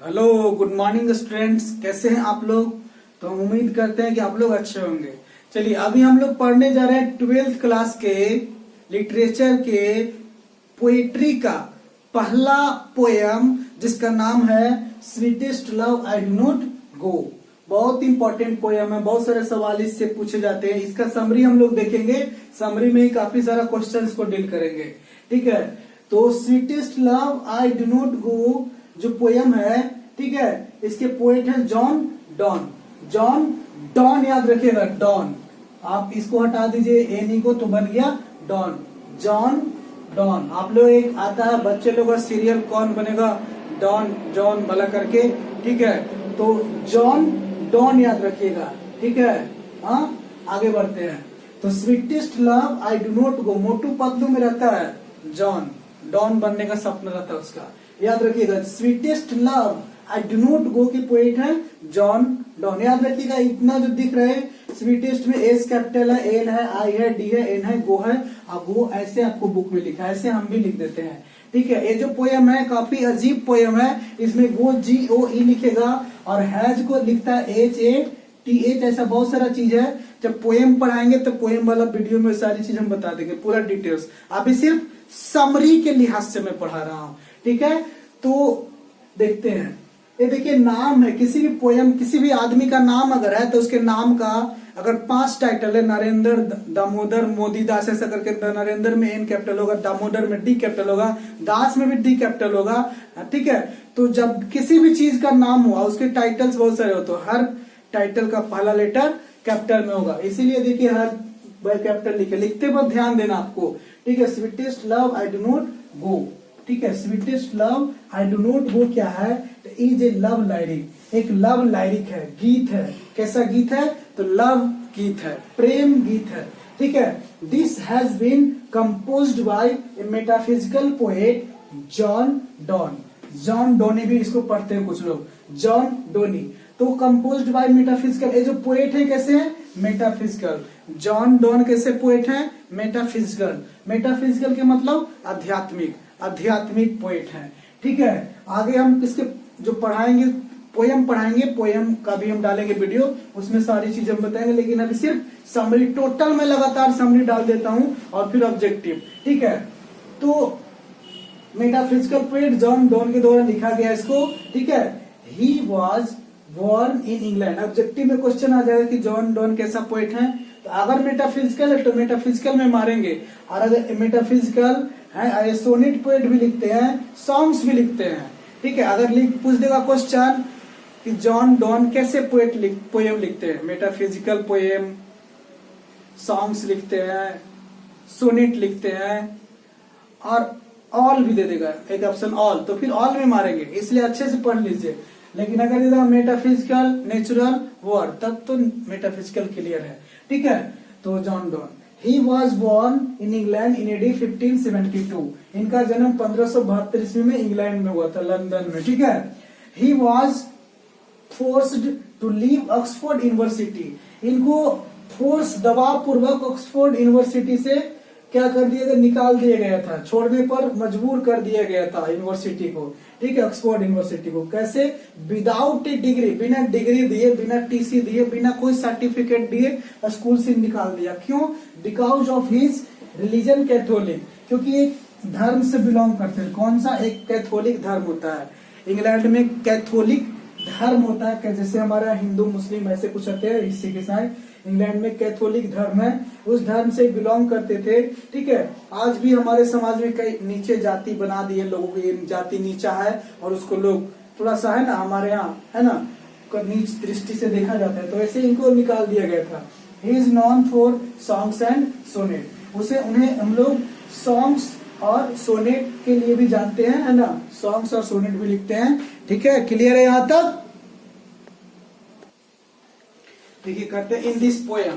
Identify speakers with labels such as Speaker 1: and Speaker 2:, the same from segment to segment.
Speaker 1: Hello, good morning students. कैसे हैं आप लोग? तो हम उम्मीद करते हैं कि आप लोग अच्छे होंगे। चलिए, अभी हम लोग पढ़ने जा रहे हैं 12th क्लास के लिटरेचर के पोएट्री का पहला पोयम, जिसका नाम है sweetest love I do not गो। बहुत इंपॉर्टेंट पोयम है, बहुत सारे सवाल इससे पूछे जाते हैं। इसका समरी हम लोग देखेंगे, समरी में ही काफी सारा क्वेश्चंस को डील करेंगे। ठीक है, तो sweetest love I do not गो जो पोयम है, ठीक है, इसके पोएट है जॉन डॉन। जॉन डॉन याद रखिएगा, डॉन। आप इसको हटा दीजिए एनी को, तो बन गया डॉन। John Donne. आप लोग एक आता है बच्चे लोग का सीरियल, कौन बनेगा? डॉन जॉन भला करके। ठीक है, तो जॉन डॉन याद रखिएगा। ठीक है, हाँ, आगे बढ़ते हैं। तो sweetest love I do not go, Motu Patlu में रहता है जॉन, डॉन बनने का सपना रहता है उसका, याद रखिएगा। Sweetest love I do not गो के पोएट है जॉन डॉन। याद रखिएगा, इतना जो दिख रहे हैं स्वीटेस्ट में एस कैपिटल है, एल है, आई है, डी है, एन है, गो है। अब वो ऐसे आपको बुक में लिखा है, ऐसे हम भी लिख देते हैं। ठीक है, ये जो पोयम है काफी अजीब पोयम है। इसमें गो जी ओ ई लिखेगा और हैज को लिखता है एच ए टी एच। ऐसा बहुत सारा चीज है। जब पोयम पढ़ाएंगे तो पोयम वाला वीडियो में सारी चीज हम बता देंगे, पूरा डिटेल्स। अभी सिर्फ समरी के लिहाज से मैं पढ़ा रहा हूँ। ठीक है, तो देखते हैं। ये देखिए, नाम है किसी भी पोयम, किसी भी आदमी का नाम अगर है तो उसके नाम का अगर 5 टाइटल है, नरेंद्र, दामोदर, मोदी, दास, ऐसा करके नरेंद्र में एन कैपिटल होगा, दामोदर में डी कैपिटल होगा, दास में भी डी कैपिटल होगा। ठीक है, तो जब किसी भी चीज का नाम हुआ उसके टाइटल्स बहुत सारे हो, तो हर टाइटल का पहला लेटर कैपिटल में होगा। इसीलिए देखिए हर कैपिटल लिखे, लिखते वक्त ध्यान देना आपको। ठीक है, sweetest love I do not गो। ठीक है, sweetest love I do not गो क्या है? इज ए लव लाइरिक, एक लव लाइरिक है, गीत है। कैसा गीत है? तो लव गीत है, प्रेम गीत है। ठीक है, this has been composed by a metaphysical poet John Donne. John Donne भी इसको पढ़ते हैं कुछ लोग, जॉन डोनी। तो कंपोज्ड बाय मेटाफिजिकल, ये जो पोएट है कैसे है? मेटाफिजिकल। जॉन डॉन कैसे पोएट है? मेटाफिजिकल। मेटाफिजिकल के मतलब आध्यात्मिक, आध्यात्मिक पोएट है। ठीक है, आगे हम इसके जो पढ़ाएंगे, पोयम पढ़ाएंगे, पोयम का भी हम डालेंगे वीडियो, उसमें सारी चीजें हम बताएंगे। लेकिन अभी सिर्फ समरी, टोटल में लगातार समरी डाल देता हूं और फिर ऑब्जेक्टिव। ठीक है, तो मेटाफिजिकल पोएट जॉन डॉन के द्वारा लिखा गया इसको। ठीक है, he was born in England. Objective में क्वेश्चन आ जाएगा कि जॉन डॉन कैसा पोएट है। तो अगर मेटाफिजिकल है तो मेटाफिजिकल में मारेंगे, और अगर मेटाफिजिकल है, सोनेट पोएट भी लिखते हैं, सॉन्ग्स भी लिखते हैं। ठीक है, अगर पूछ देगा क्वेश्चन कि जॉन डॉन कैसे पोएम लिखते हैं, मेटाफिजिकल पोएम, सॉन्ग्स लिखते हैं, सोनेट लिखते हैं, और ऑल भी दे देगा एक ऑप्शन ऑल, तो फिर ऑल में मारेंगे, इसलिए अच्छे से पढ़ लीजिए। लेकिन अगर देगा मेटाफिजिकल, नेचुरल, वर्ड, तब तो मेटाफिजिकल क्लियर है। ठीक है, तो John Donne, he was born in England in AD 1572। इनका जन्म 1572 ईस्वी में इंग्लैंड में हुआ था, लंदन में। ठीक है, he was forced to leave Oxford University. इनको फोर्स, दबाव पूर्वक ऑक्सफोर्ड यूनिवर्सिटी से क्या कर दिया गया? निकाल दिया गया था, छोड़ने पर मजबूर कर दिया गया था यूनिवर्सिटी को। ठीक है, ऑक्सफोर्ड यूनिवर्सिटी को। कैसे? विदाउट ए डिग्री, बिना डिग्री दिए, बिना टीसी दिए, बिना कोई सर्टिफिकेट दिए स्कूल से निकाल दिया। क्यों? Because of his religion Catholic, क्योंकि एक धर्म से बिलोंग करते हैं। कौन सा? एक कैथोलिक धर्म होता है इंग्लैंड में, कैथोलिक धर्म होता है, जैसे हमारा हिंदू मुस्लिम ऐसे कुछ होते हैं, सिख ईसाई। इंग्लैंड में कैथोलिक धर्म है, उस धर्म से बिलोंग करते थे। ठीक है, आज भी हमारे समाज में कई नीचे जाति बना दिए लोगों को, ये जाति नीचा है और उसको लोग थोड़ा सा है ना, हमारे यहाँ है ना, नीच दृष्टि से देखा जाता है, तो ऐसे इनको निकाल दिया गया था। He is known for songs and sonnet. उन्हें हम लोग सॉन्ग्स और सोनेट के लिए भी जानते हैं, है ना, सॉन्ग्स और सोनेट भी लिखते हैं। ठीक है, क्लियर है यहाँ तक? देखिए, करते हैं इन दिस पोयम।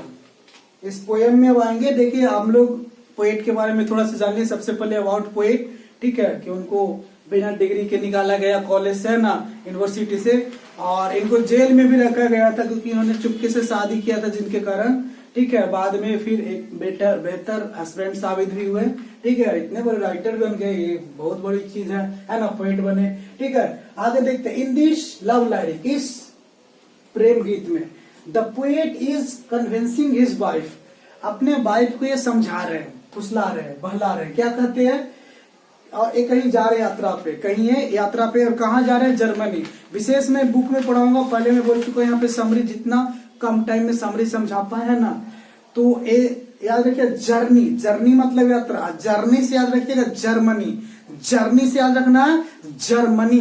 Speaker 1: इस पोयम में अब आएंगे। देखिए, हम लोग पोएट के बारे में थोड़ा सा जानिए। सबसे पहले अबाउट पोएट। ठीक है, कि उनको बिना डिग्री के निकाला गया कॉलेज से, ना यूनिवर्सिटी से, और इनको जेल में भी रखा गया था क्योंकि इन्होंने चुपके से शादी किया था, जिनके कारण ठीक है बाद में फिर एक बेहतर हस्बैंड साबित भी हुए। ठीक है, इतने बड़े राइटर बन गए, ये बहुत बड़ी चीज है ना, पोएट बने। ठीक है, आगे देखते हैं, इन दिस लव लाइरिक, इस प्रेम गीत में the poet is convincing his wife, अपने वाइफ को ये समझा रहे हैं, फुसला रहे हैं, बहला रहे हैं। क्या कहते हैं, और एक कहीं जा रहे हैं यात्रा पे, कहीं है यात्रा पे, और कहाँ जा रहे हैं, जर्मनी। विशेष में बुक में पढ़ाऊंगा, पहले मैं बोल चुका हूँ, यहाँ पे समरी जितना कम टाइम में समरी समझा पाए है ना, तो याद रखिए जर्नी, जर्नी मतलब यात्रा, जर्नी से याद रखिएगा जर्मनी, जर्नी से याद रखना है जर्मनी।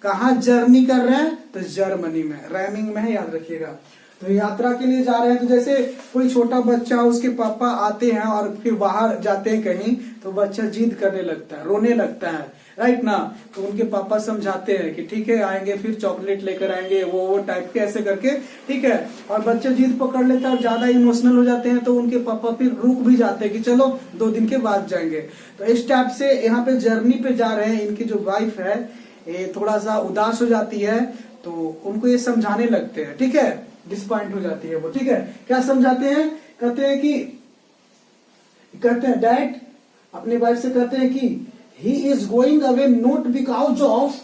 Speaker 1: कहाँ जर्नी कर रहे हैं, तो जर्मनी में, रैमिंग में है, याद रखिएगा। तो यात्रा के लिए जा रहे हैं, तो जैसे कोई छोटा बच्चा, उसके पापा आते हैं और फिर बाहर जाते हैं कहीं, तो बच्चा जिद करने लगता है, रोने लगता है, राइट ना। तो उनके पापा समझाते हैं कि ठीक है आएंगे, फिर चॉकलेट लेकर आएंगे, वो टाइप के ऐसे करके, ठीक है। और बच्चा जिद पकड़ लेता है और ज्यादा इमोशनल हो जाते हैं, तो उनके पापा फिर रुक भी जाते हैं कि चलो 2 दिन के बाद जाएंगे। तो इस टाइप से यहाँ पे जर्नी पे जा रहे हैं, इनकी जो वाइफ है ये थोड़ा सा उदास हो जाती है, तो उनको ये समझाने लगते हैं, ठीक है, डिसपॉइंट हो जाती है वो, ठीक है। क्या समझाते हैं, कहते हैं डैड, अपने वाइफ से कहते हैं कि he is going away not because of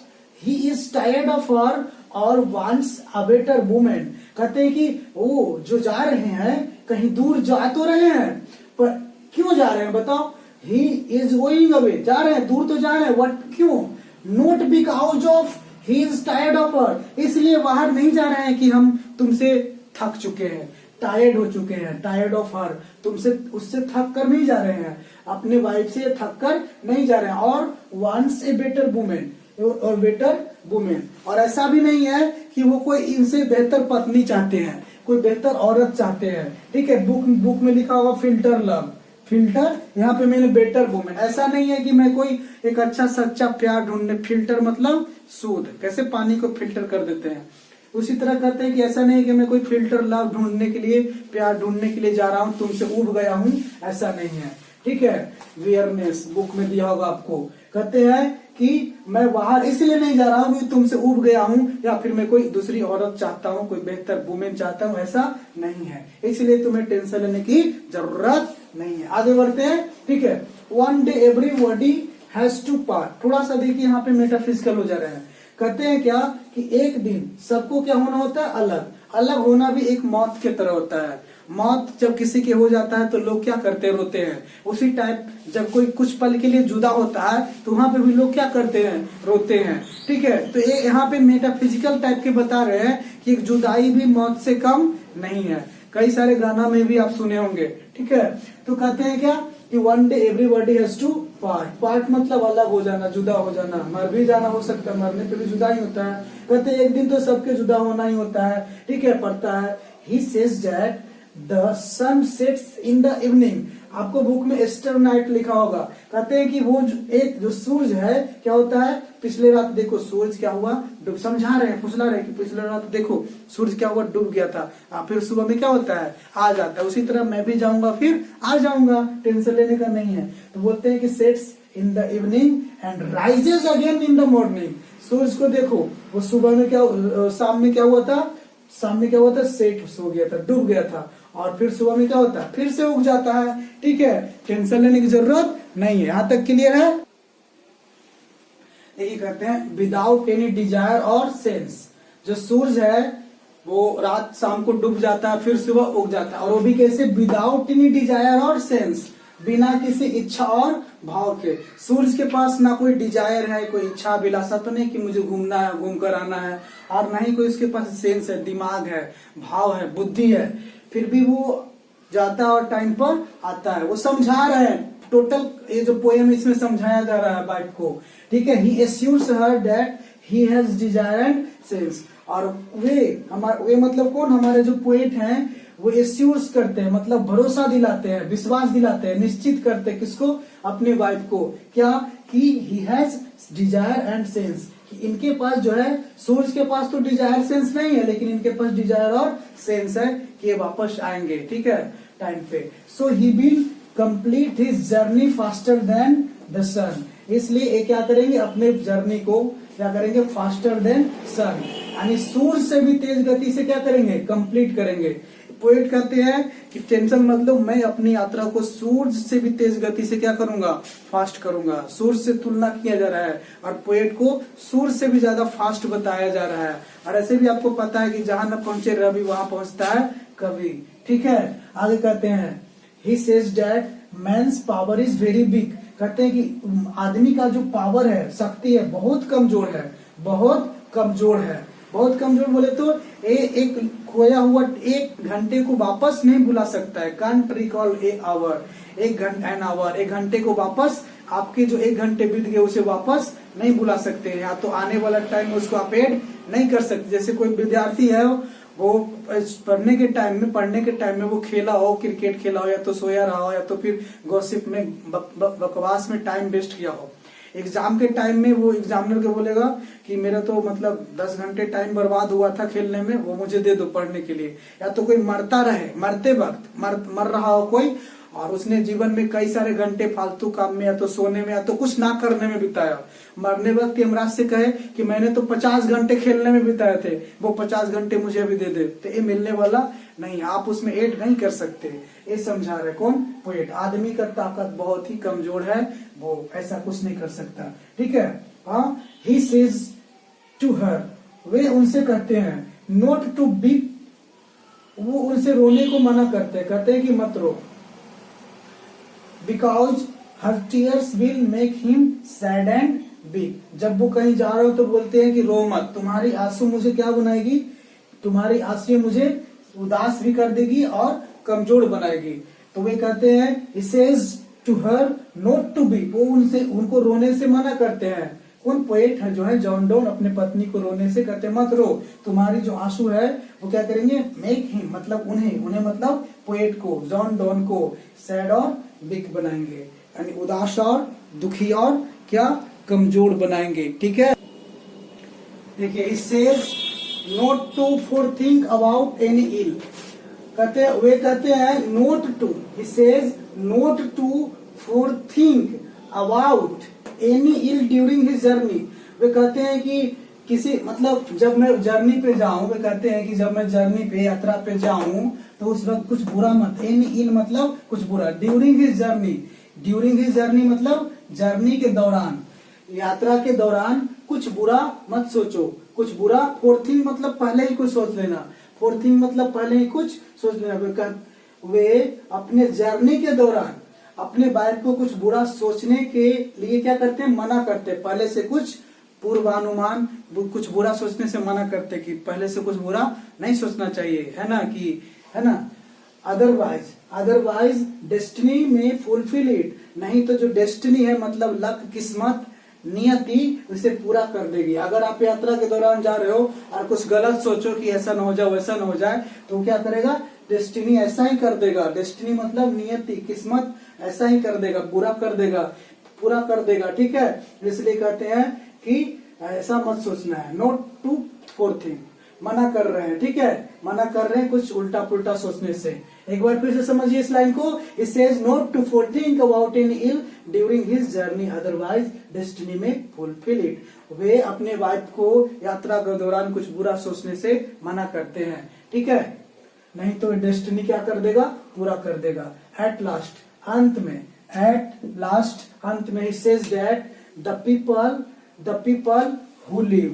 Speaker 1: he is tired of her और वांट्स अ बेटर वुमेन। कहते हैं कि वो जो जा रहे हैं कहीं दूर जा तो रहे हैं, पर क्यों जा रहे हैं बताओ, ही इज गोइंग अवे, जा रहे हैं, दूर तो जा रहे हैं, व्हाट, क्यों, not because of he is tired of her, इसलिए बाहर नहीं जा रहे हैं कि हम तुमसे थक चुके हैं, टायर्ड हो चुके हैं, टायर्ड ऑफ हर, तुमसे उससे थक कर नहीं जा रहे हैं, अपने वाइफ से थक कर नहीं जा रहे हैं, और वांट्स ए बेटर वुमेन, और बेटर वुमेन, और ऐसा भी नहीं है कि वो कोई इनसे बेहतर पत्नी चाहते हैं, कोई बेहतर औरत चाहते हैं, ठीक है। बुक में लिखा होगा फिल्टर लव, फिल्टर, यहाँ पे मैंने बेटर वुमेन, ऐसा नहीं है कि मैं कोई एक अच्छा सच्चा प्यार ढूंढने, फिल्टर मतलब शुद्ध, कैसे पानी को फिल्टर कर देते हैं, उसी तरह कहते हैं कि ऐसा नहीं कि मैं कोई फिल्टर लव ढूंढने के लिए, प्यार ढूंढने के लिए जा रहा हूं, तुमसे उब गया हूं, ऐसा नहीं है, ठीक है। वियरनेस बुक में दिया होगा आपको, कहते हैं कि मैं बाहर इसलिए नहीं जा रहा हूं कि तुमसे उब गया हूं, या फिर मैं कोई दूसरी औरत चाहता हूं, कोई बेहतर वुमेन चाहता हूं, ऐसा नहीं है, इसलिए तुम्हें टेंशन लेने की जरूरत नहीं है। आगे बढ़ते हैं, ठीक है। One day everybody has to part, थोड़ा सा देखिए यहाँ पे मेटाफिजिकल हो जा रहे हैं। कहते हैं क्या कि एक दिन सबको क्या होना होता है, अलग, अलग होना भी एक मौत की तरह होता है। मौत जब किसी के हो जाता है तो लोग क्या करते हैं, रोते हैं। उसी टाइप जब कोई कुछ पल के लिए जुदा होता है तो वहां पे भी लोग क्या करते हैं, रोते हैं, ठीक है। तो ये यहाँ पे मेटाफिजिकल टाइप के बता रहे हैं कि एक जुदाई भी मौत से कम नहीं है। कई सारे गाना में भी आप सुने होंगे, ठीक है। तो कहते हैं क्या कि one day everybody has to part, part मतलब अलग हो जाना, जुदा हो जाना, मर भी जाना हो सकता है, मरने पे भी जुदा ही होता है। कहते हैं एक दिन तो सबके जुदा होना ही होता है, ठीक है, पड़ता है। He says that the sun sets in the evening, आपको बुक में एस्टर नाइट लिखा होगा। कहते हैं कि वो जो सूरज है क्या होता है, पिछले रात देखो सूरज क्या हुआ, डूब, समझा रहे हैं, फुसला रहे हैं कि पिछले रात देखो सूरज क्या हुआ, डूब गया था, फिर सुबह में क्या होता है, आ जाता है। उसी तरह मैं भी जाऊंगा फिर आ जाऊंगा, टेंशन लेने का नहीं है। तो बोलते हैं कि sets in the evening and rises again in the morning. सूरज को देखो, वो सुबह में क्या, शाम में क्या हुआ था, शाम में क्या हुआ था, सेट हो गया था, डूब गया था, और फिर सुबह में क्या होता है, फिर से उग जाता है, ठीक है। टेंशन लेने की जरूरत नहीं है। यहां तक क्लियर है। देखिए कहते हैं विदाउट एनी डिजायर और सेंस, जो सूरज है वो रात शाम को डूब जाता है, फिर सुबह उग जाता है, और वो भी कैसे, विदाउट एनी डिजायर और सेंस, बिना किसी इच्छा और भाव के। सूरज के पास ना कोई डिजायर है, कोई इच्छा अभिलाषा तो नहीं कि मुझे घूमना है, घूम कर आना है, और ना ही कोई उसके पास सेंस है, दिमाग है, भाव है, बुद्धि है, फिर भी वो जाता है और टाइम पर आता है। वो समझा रहे हैं, टोटल ये जो पोएम इसमें समझाया जा रहा है वाइफ को, ठीक है। He assures her that he has desire and sense, और वे मतलब कौन, हमारे जो पोएट हैं, वो एस्यूर्स करते हैं, मतलब भरोसा दिलाते हैं, विश्वास दिलाते हैं, निश्चित करते हैं किसको, अपने वाइफ को, क्या कि ही हैज डिजायर एंड सेंस, कि इनके पास जो है, सूरज के पास तो डिजायर सेंस नहीं है, लेकिन इनके पास डिजायर और सेंस है कि ये वापस आएंगे, ठीक है, टाइम पे। So he will complete his journey faster than the sun, इसलिए ये क्या करेंगे, अपने जर्नी को क्या करेंगे, फास्टर देन सन, यानी सूरज से भी तेज गति से क्या करेंगे, कंप्लीट करेंगे। पोएट कहते हैं कि टेंशन मत लो, मैं अपनी यात्रा को सूरज से भी तेज गति से क्या करूंगा, फास्ट करूंगा। सूरज से तुलना किया जा रहा है और पोएट को सूरज से भी ज्यादा फास्ट बताया जा रहा है। और ऐसे भी आपको पता है कि जहां न पहुंचे रवि वहां पहुंचता है कवि। ठीक है, आगे कहते हैं he says that man's power is very big. कहते हैं कि आदमी का जो पावर है, शक्ति है, बहुत कमजोर है, बहुत कमजोर है। बहुत कमजोर बोले तो एक खोया हुआ एक घंटे को वापस नहीं बुला सकता है। कांट रिकॉल ए आवर, एक घंटा एन आवर, एक घंटे को वापस, आपके जो एक घंटे बीत गए उसे वापस नहीं बुला सकते हैं, या तो आने वाला टाइम उसको आप ऐड नहीं कर सकते। जैसे कोई विद्यार्थी है, वो पढ़ने के टाइम में वो खेला हो, क्रिकेट खेला हो, या तो सोया रहा हो, या तो फिर गॉसिप में बकवास में टाइम वेस्ट किया हो। एग्जाम के टाइम में वो एग्जामिनर को बोलेगा कि मेरा तो मतलब 10 घंटे टाइम बर्बाद हुआ था खेलने में, वो मुझे दे दो पढ़ने के लिए। या तो कोई मरता रहे, मरते वक्त मर रहा हो कोई, और उसने जीवन में कई सारे घंटे फालतू काम में, या तो सोने में, या तो कुछ ना करने में बिताया। मरने वक्त यमराज से कहे कि मैंने तो 50 घंटे खेलने में बिताए थे, वो 50 घंटे मुझे अभी दे दे, तो ये मिलने वाला नहीं, आप उसमें ऐड नहीं कर सकते। ये समझा रहे कौन, पोएट। आदमी का ताकत बहुत ही कमजोर है, वो ऐसा कुछ नहीं कर सकता। ठीक है, हाँ, ही सेज टू हर, वे उनसे कहते हैं, नोट टू बी, वो उनसे रोने को मना कहते हैं कि मत रो, because her tears will make him sad and weak. जब वो कहीं जा रहे हो तो बोलते हैं कि रो मत, तुम्हारी आंसू मुझे क्या बनाएगी, तुम्हारी आंसू मुझे उदास भी कर देगी और कमजोर बनाएगी। तो वे कहते हैं he says to her not to be, वो उनको रोने से मना करते हैं। कौन, पोएट है जो है जॉन डॉन, अपने पत्नी को रोने से कहते हैं मत रो, तुम्हारी जो आंसू है वो क्या करेंगे, मेक हिम मतलब उन्हें मतलब पोएट को, जॉन डॉन को सैड और वीक बनाएंगे, यानी उदास और दुखी और क्या, कमजोर बनाएंगे। ठीक है, देखिए इससे not to for think about any ill, वे कहते हैं not to, he says not to for think about any ill during his journey. वे कहते हैं कि किसी मतलब जब मैं जर्नी पे जाऊं, वे कहते हैं कि जब मैं जर्नी पे, यात्रा पे जाऊं तो उस वक्त कुछ बुरा मत, एनी इल मतलब कुछ बुरा, ड्यूरिंग हिज जर्नी मतलब जर्नी के दौरान, यात्रा के दौरान कुछ बुरा मत सोचो, कुछ बुरा, फॉर थिंक मतलब पहले ही कुछ सोच लेना, फॉर थिंक मतलब पहले ही कुछ सोच लेना। वे अपने जर्नी के दौरान अपने बाइक को कुछ बुरा सोचने के लिए क्या करते हैं, मना करते हैं, पहले से कुछ पूर्वानुमान, कुछ बुरा सोचने से मना करते कि पहले से कुछ बुरा नहीं सोचना चाहिए, है ना, कि है ना, अदरवाइज डेस्टिनी में फुलफिल इट, नहीं तो जो डेस्टिनी है मतलब लक, किस्मत, नियति उसे पूरा कर देगी। अगर आप यात्रा के दौरान जा रहे हो और कुछ गलत सोचो कि ऐसा ना हो जाए वैसा ना हो जाए, तो क्या करेगा, डेस्टिनी ऐसा ही कर देगा। डेस्टिनी मतलब नियति, किस्मत ऐसा ही कर देगा, बुरा कर देगा, पूरा कर देगा। ठीक है, इसलिए कहते हैं कि ऐसा मत सोचना है, नोट टू फॉर थिंक, मना कर रहे हैं। ठीक है, मना कर रहे हैं कुछ उल्टा पुल्टा सोचने से। एक बार फिर से समझिए इस लाइन को, it says not to for think about any ill during his journey otherwise destiny में फुलफिल इट। वे अपने वाइफ को यात्रा के दौरान कुछ बुरा सोचने से मना करते हैं। ठीक है, नहीं तो डेस्टिनी क्या कर देगा, पूरा कर देगा। एट लास्ट, अंत में, एट लास्ट अंत में, he says that the people who live,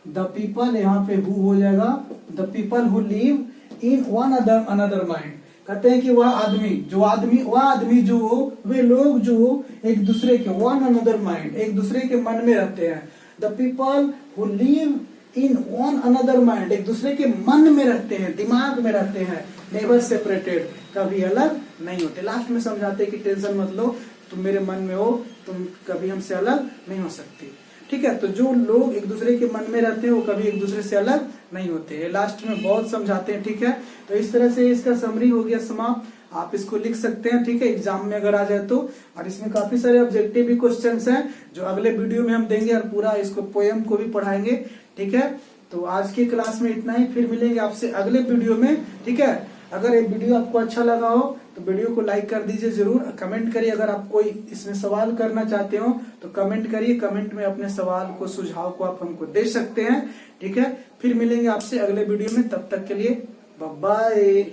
Speaker 1: the people यहाँ पे who हो जाएगा, the people who live in one another mind, कहते हैं कि वह आदमी जो वे लोग जो एक दूसरे के, one another mind, एक दूसरे के मन में रहते हैं। the people who live in one another mind, एक दूसरे के मन में रहते हैं, दिमाग में रहते हैं, never separated, कभी अलग नहीं होते। लास्ट में समझाते कि टेंशन मत लो, तुम मेरे मन में हो, तुम कभी हमसे अलग नहीं हो सकती। ठीक है, तो जो लोग एक दूसरे के मन में रहते हैं वो कभी एक दूसरे से अलग नहीं होते। लास्ट में बहुत समझाते हैं। ठीक है, तो इस तरह से इसका समरी हो गया समाप्त। आप इसको लिख सकते हैं। ठीक है, एग्जाम में अगर आ जाए तो। और इसमें काफी सारे ऑब्जेक्टिव भी क्वेश्चंस हैं जो अगले वीडियो में हम देंगे और पूरा इसको पोएम को भी पढ़ाएंगे। ठीक है, तो आज की क्लास में इतना ही, फिर मिलेंगे आपसे अगले वीडियो में। ठीक है, अगर ये वीडियो आपको अच्छा लगा हो तो वीडियो को लाइक कर दीजिए जरूर। कमेंट करिए, अगर आप कोई इसमें सवाल करना चाहते हो तो कमेंट करिए। कमेंट में अपने सवाल को, सुझाव को आप हमको दे सकते हैं। ठीक है, फिर मिलेंगे आपसे अगले वीडियो में, तब तक के लिए बाय बाय।